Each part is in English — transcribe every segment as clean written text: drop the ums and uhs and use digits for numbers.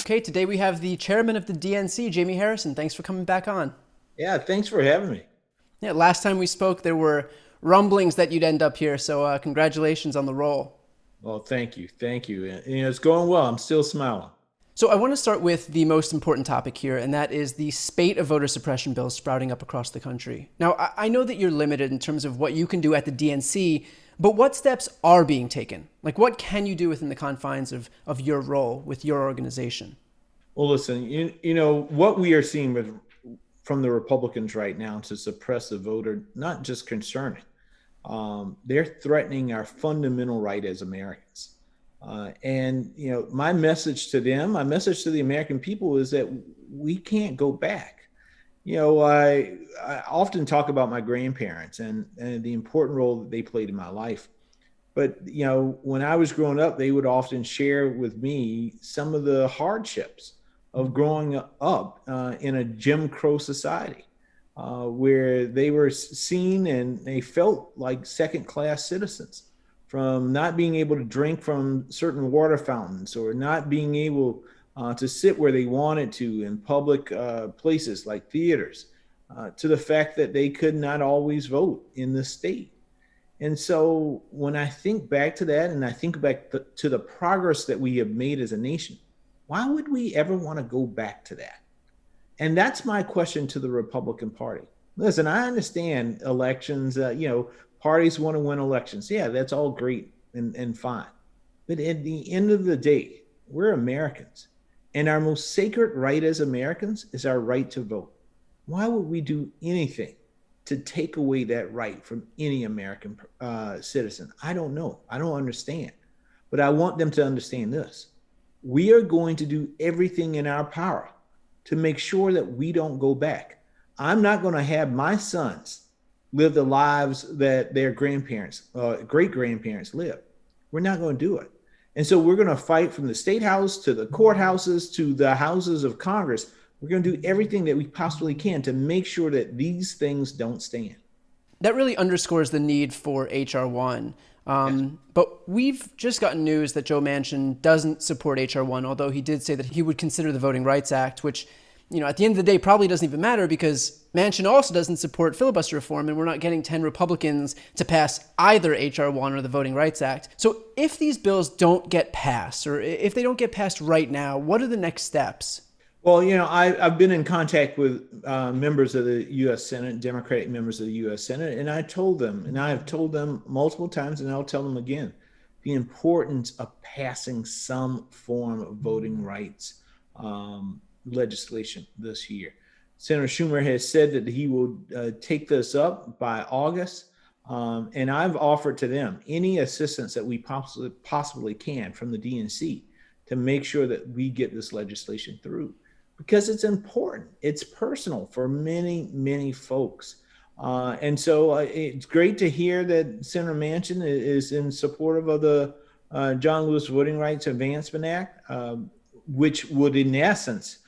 Okay, today we have the chairman of the DNC, Jaime Harrison. Thanks for coming back on. Yeah, thanks for having me. Yeah, last time we spoke, there were rumblings that you'd end up here, so congratulations on the role. Well, thank you. Thank you. It's going well. I'm still smiling. So I want to start with the most important topic here, and that is the spate of voter suppression bills sprouting up across the country. Now, I know that you're limited in terms of what you can do at the DNC, but what steps are being taken? Like, what can you do within the confines of your role with your organization? Well, listen, you know what we are seeing from the Republicans right now to suppress the voter, not just concerning. They're threatening our fundamental right as Americans. And, my message to them, my message to the American people is that we can't go back. I often talk about my grandparents and the important role that they played in my life. But, when I was growing up, they would often share with me some of the hardships of growing up in a Jim Crow society where they were seen and they felt like second class citizens, from not being able to drink from certain water fountains or not being able to sit where they wanted to in public places like theaters, to the fact that they could not always vote in the state. And so when I think back to that and I think back to the progress that we have made as a nation, why would we ever want to go back to that? And that's my question to the Republican Party. Listen, I understand elections, parties want to win elections. Yeah, that's all great and fine. But at the end of the day, we're Americans. And our most sacred right as Americans is our right to vote. Why would we do anything to take away that right from any American citizen? I don't know. I don't understand. But I want them to understand this. We are going to do everything in our power to make sure that we don't go back. I'm not going to have my sons live the lives that their grandparents, great grandparents lived. We're not going to do it. And so we're going to fight from the state house to the courthouses to the houses of Congress. We're going to do everything that we possibly can to make sure that these things don't stand. That really underscores the need for HR 1. Yes. But we've just gotten news that Joe Manchin doesn't support HR 1, although he did say that he would consider the Voting Rights Act, which, at the end of the day probably doesn't even matter because Manchin also doesn't support filibuster reform, and we're not getting 10 Republicans to pass either HR 1 or the Voting Rights Act. So if these bills don't get passed, or if they don't get passed right now, what are the next steps? Well, I've been in contact with members of the U.S. Senate, Democratic members of the U.S. Senate, and I told them, and I have told them multiple times, and I'll tell them again, the importance of passing some form of voting rights legislation this year. Senator Schumer has said that he will take this up by August, and I've offered to them any assistance that we possibly can from the DNC to make sure that we get this legislation through. Because it's important. It's personal for many, many folks. And so it's great to hear that Senator Manchin is in support of the John Lewis Voting Rights Advancement Act, which would, in essence,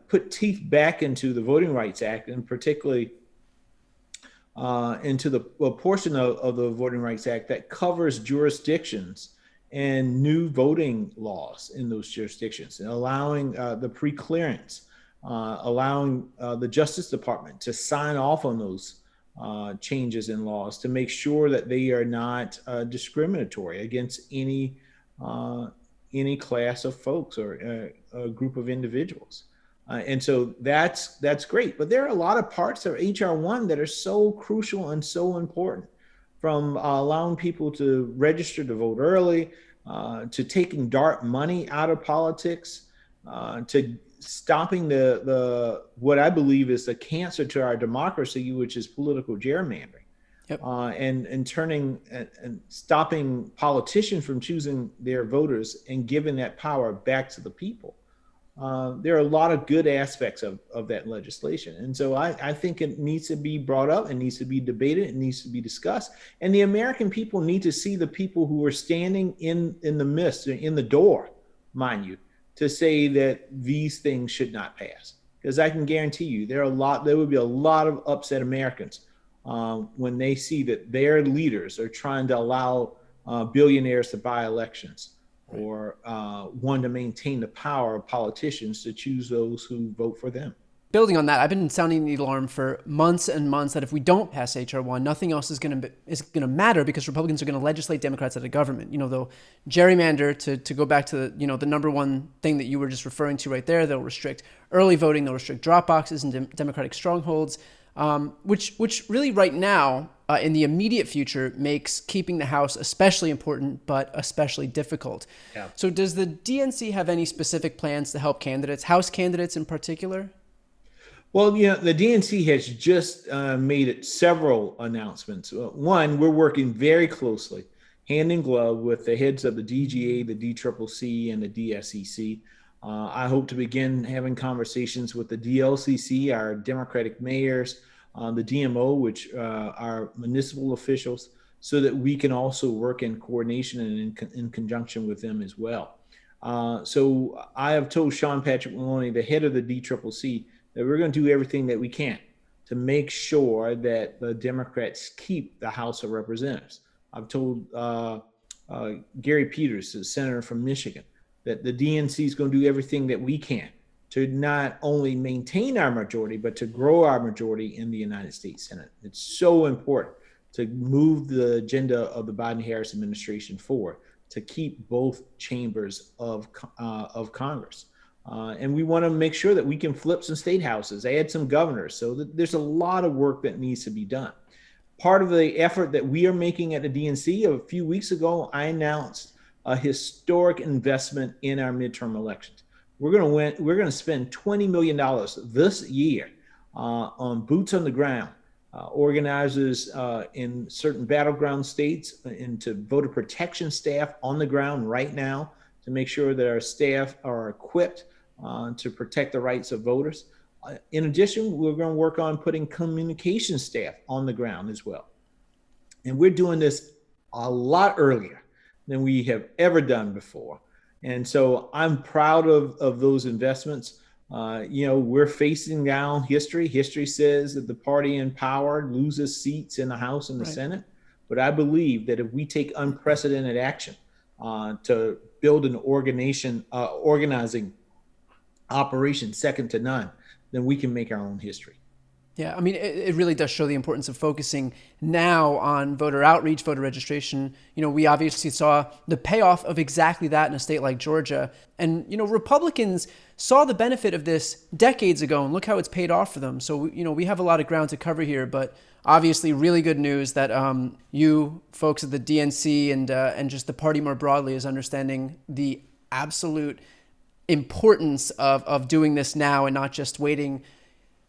put teeth back into the Voting Rights Act, and particularly into the portion of the Voting Rights Act that covers jurisdictions and new voting laws in those jurisdictions, and allowing the pre-clearance, allowing the Justice Department to sign off on those changes in laws to make sure that they are not discriminatory against any class of folks or a group of individuals. And so that's great. But there are a lot of parts of HR 1 that are so crucial and so important, from allowing people to register to vote early, to taking dark money out of politics, to stopping the what I believe is the cancer to our democracy, which is political gerrymandering. Yep. And turning and stopping politicians from choosing their voters and giving that power back to the people. There are a lot of good aspects of that legislation. And so I think it needs to be brought up, it needs to be debated, it needs to be discussed. And the American people need to see the people who are standing in the midst, in the door, mind you, to say that these things should not pass. Because I can guarantee you there would be a lot of upset Americans when they see that their leaders are trying to allow billionaires to buy elections, or one to maintain the power of politicians to choose those who vote for them. Building on that, I've been sounding the alarm for months and months that if we don't pass HR1, nothing else is going to matter, because Republicans are going to legislate Democrats out of government. They'll gerrymander to go back to the number one thing that you were just referring to right there. They'll restrict early voting. They'll restrict drop boxes and Democratic strongholds, which really right now in the immediate future makes keeping the House especially important, but especially difficult. Yeah. So does the DNC have any specific plans to help candidates, House candidates in particular? Well, the DNC has just made several announcements. One, we're working very closely, hand in glove, with the heads of the DGA, the DCCC, and the DSCC. I hope to begin having conversations with the DLCC, our Democratic mayors, the DMO, which are municipal officials, so that we can also work in coordination and in conjunction with them as well. So I have told Sean Patrick Maloney, the head of the DCCC, that we're going to do everything that we can to make sure that the Democrats keep the House of Representatives. I've told Gary Peters, the senator from Michigan, that the DNC is going to do everything that we can to not only maintain our majority, but to grow our majority in the United States Senate. It's so important to move the agenda of the Biden-Harris administration forward, to keep both chambers of Congress. And we want to make sure that we can flip some state houses, add some governors. So there's a lot of work that needs to be done. Part of the effort that we are making at the DNC, a few weeks ago, I announced a historic investment in our midterm elections. We're going to spend $20 million this year on boots on the ground, organizers in certain battleground states, into voter protection staff on the ground right now to make sure that our staff are equipped to protect the rights of voters. In addition, we're going to work on putting communication staff on the ground as well. And we're doing this a lot earlier than we have ever done before. And so I'm proud of those investments. We're facing down history. History says that the party in power loses seats in the House and the Senate. But I believe that if we take unprecedented action to build an organizing operation second to none, then we can make our own history. Yeah, I mean, it really does show the importance of focusing now on voter outreach, voter registration. We obviously saw the payoff of exactly that in a state like Georgia. And, Republicans saw the benefit of this decades ago, and look how it's paid off for them. So, we have a lot of ground to cover here, but obviously really good news that you folks at the DNC and just the party more broadly is understanding the absolute importance of doing this now and not just waiting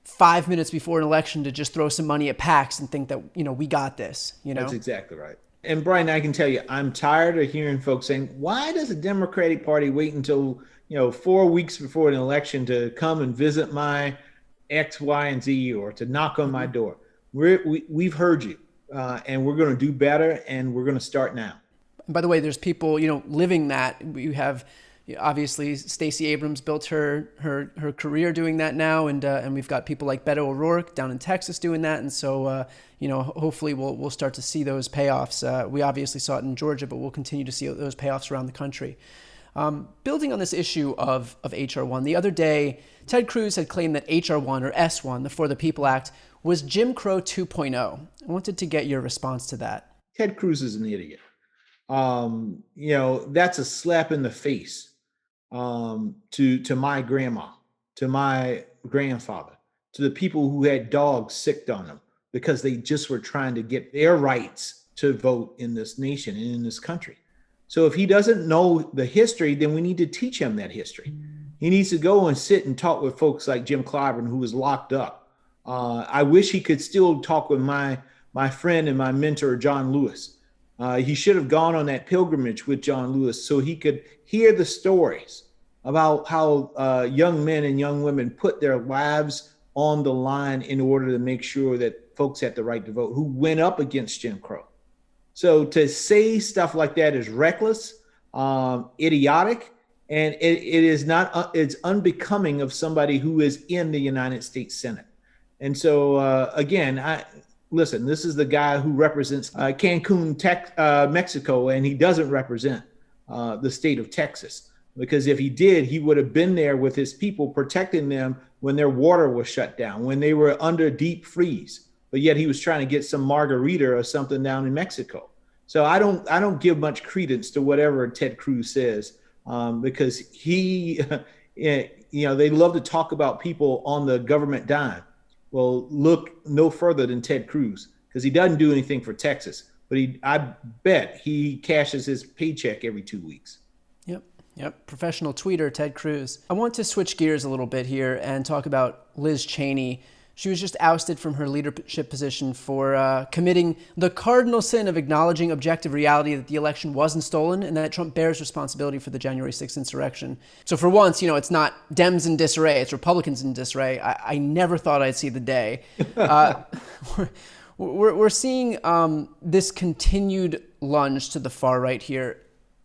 5 minutes before an election to just throw some money at PACs and think that, we got this, That's exactly right. And Brian, I can tell you, I'm tired of hearing folks saying, why does the Democratic Party wait until, 4 weeks before an election to come and visit my X, Y, and Z, or to knock on my door? We've heard you, and we're going to do better, and we're going to start now. And by the way, there's people, living that. You have, obviously, Stacey Abrams built her career doing that now, and we've got people like Beto O'Rourke down in Texas doing that, and so hopefully we'll start to see those payoffs. We obviously saw it in Georgia, but we'll continue to see those payoffs around the country. Building on this issue of HR1, the other day, Ted Cruz had claimed that HR1 or S1, the For the People Act, was Jim Crow 2.0. I wanted to get your response to that. Ted Cruz is an idiot. That's a slap in the face to my grandma, to my grandfather, to the people who had dogs sicked on them because they just were trying to get their rights to vote in this nation and in this country. So if he doesn't know the history, then we need to teach him that history. He needs to go and sit and talk with folks like Jim Clyburn, who was locked up. I wish he could still talk with my friend and my mentor, John Lewis. He should have gone on that pilgrimage with John Lewis so he could hear the stories about how young men and young women put their lives on the line in order to make sure that folks had the right to vote, who went up against Jim Crow. So to say stuff like that is reckless, idiotic, and it's unbecoming of somebody who is in the United States Senate. And so again, listen, this is the guy who represents Cancun, Mexico, and he doesn't represent the state of Texas. Because if he did, he would have been there with his people, protecting them when their water was shut down, when they were under deep freeze. But yet he was trying to get some margarita or something down in Mexico. So I don't give much credence to whatever Ted Cruz says, because he, they love to talk about people on the government dime. Well, look no further than Ted Cruz, because he doesn't do anything for Texas, but I bet he cashes his paycheck every 2 weeks. Yep. Professional tweeter, Ted Cruz. I want to switch gears a little bit here and talk about Liz Cheney. She was just ousted from her leadership position for committing the cardinal sin of acknowledging objective reality that the election wasn't stolen and that Trump bears responsibility for the January 6th insurrection. So for once, it's not Dems in disarray, it's Republicans in disarray. I never thought I'd see the day. We're seeing this continued lunge to the far right here.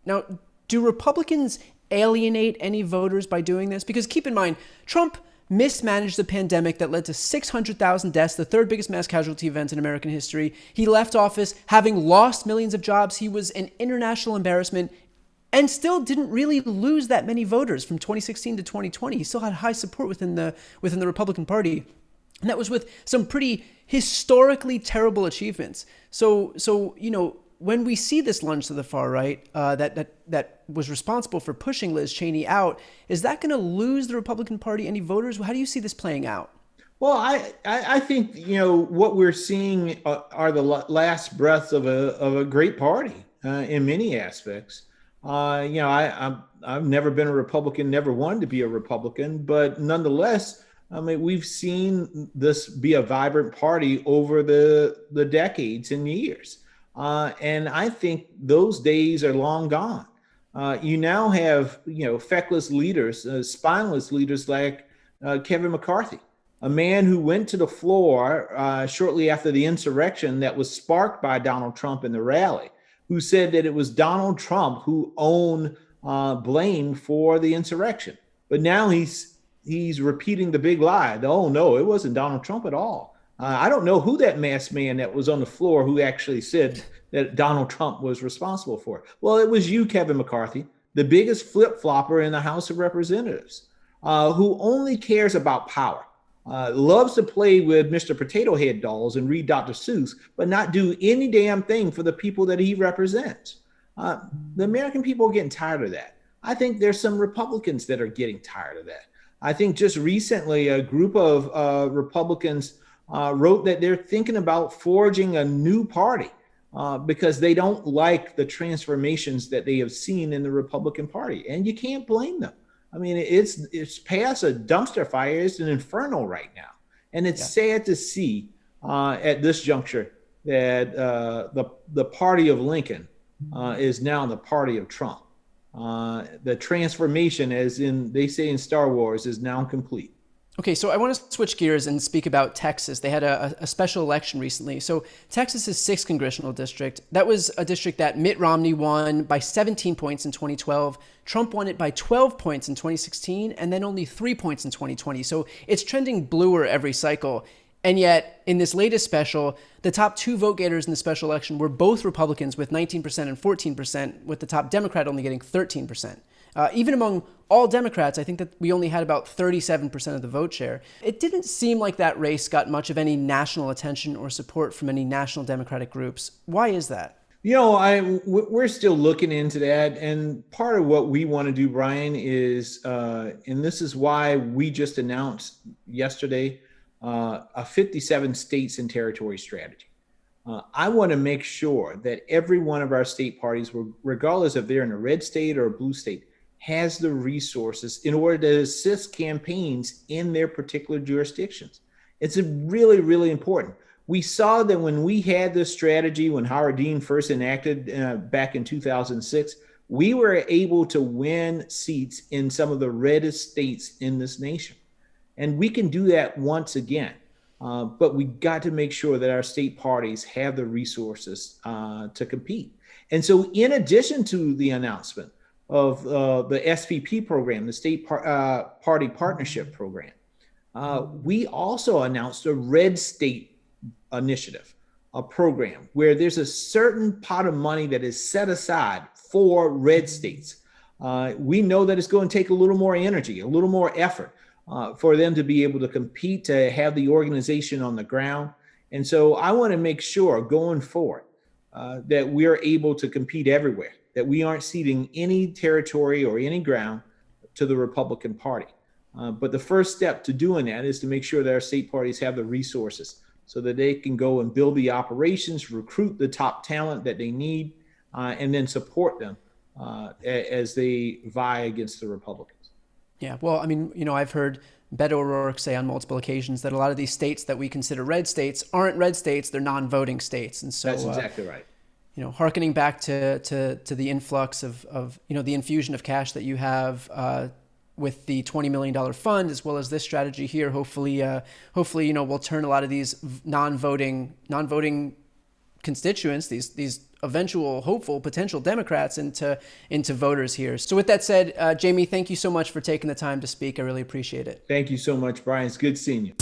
Now, do Republicans alienate any voters by doing this? Because keep in mind, Trump mismanaged the pandemic that led to 600,000 deaths, the third biggest mass casualty event in American history. He left office having lost millions of jobs. He was an international embarrassment and still didn't really lose that many voters from 2016 to 2020. He still had high support within the Republican Party. And that was with some pretty historically terrible achievements. So when we see this lunge to the far right that was responsible for pushing Liz Cheney out, is that going to lose the Republican Party any voters? How do you see this playing out? Well, I think what we're seeing are the last breaths of a great party in many aspects. I've never been a Republican, never wanted to be a Republican, but nonetheless, we've seen this be a vibrant party over the decades and years. And I think those days are long gone. You now have, feckless leaders, spineless leaders like Kevin McCarthy, a man who went to the floor shortly after the insurrection that was sparked by Donald Trump in the rally, who said that it was Donald Trump who owned blame for the insurrection. But now he's repeating the big lie. Oh, no, it wasn't Donald Trump at all. I don't know who that masked man that was on the floor who actually said that Donald Trump was responsible for it. Well, it was you, Kevin McCarthy, the biggest flip-flopper in the House of Representatives, who only cares about power, loves to play with Mr. Potato Head dolls and read Dr. Seuss, but not do any damn thing for the people that he represents. The American people are getting tired of that. I think there's some Republicans that are getting tired of that. I think just recently a group of Republicans wrote that they're thinking about forging a new party because they don't like the transformations that they have seen in the Republican Party. And you can't blame them. It's past a dumpster fire. It's an inferno right now. And it's sad to see at this juncture that the party of Lincoln is now the party of Trump. The transformation, as they say in Star Wars, is now complete. Okay, so I want to switch gears and speak about Texas. They had a special election recently. So Texas's 6th congressional district, that was a district that Mitt Romney won by 17 points in 2012. Trump won it by 12 points in 2016, and then only 3 points in 2020. So it's trending bluer every cycle. And yet, in this latest special, the top two vote getters in the special election were both Republicans with 19% and 14%, with the top Democrat only getting 13%. Even among all Democrats, I think that we only had about 37% of the vote share. It didn't seem like that race got much of any national attention or support from any national Democratic groups. Why is that? We're still looking into that. And part of what we want to do, Brian, is, and this is why we just announced yesterday, a 57 states and territory strategy. I want to make sure that every one of our state parties, regardless if they're in a red state or a blue state, has the resources in order to assist campaigns in their particular jurisdictions. It's really, really important. We saw that when we had this strategy, when Howard Dean first enacted back in 2006, we were able to win seats in some of the reddest states in this nation. And we can do that once again. But we got to make sure that our state parties have the resources to compete. And so in addition to the announcement of the SPP program, the State Party Partnership Program, we also announced a red state initiative a program where there's a certain pot of money that is set aside for red states. We know that it's going to take a little more energy, a little more effort for them to be able to compete, to have the organization on the ground. And so I want to make sure going forward that we're able to compete everywhere, that we aren't ceding any territory or any ground to the Republican Party. But the first step to doing that is to make sure that our state parties have the resources so that they can go and build the operations, recruit the top talent that they need, and then support them as they vie against the Republicans. Yeah, well, I mean, I've heard Beto O'Rourke say on multiple occasions that a lot of these states that we consider red states aren't red states, they're non-voting states. And so that's exactly right. Hearkening back to the influx of the infusion of cash that you have with the $20 million fund, as well as this strategy here, hopefully, we'll turn a lot of these non-voting constituents, these eventual hopeful potential Democrats into voters here. So with that said, Jaime, thank you so much for taking the time to speak. I really appreciate it. Thank you so much, Brian. It's good seeing you.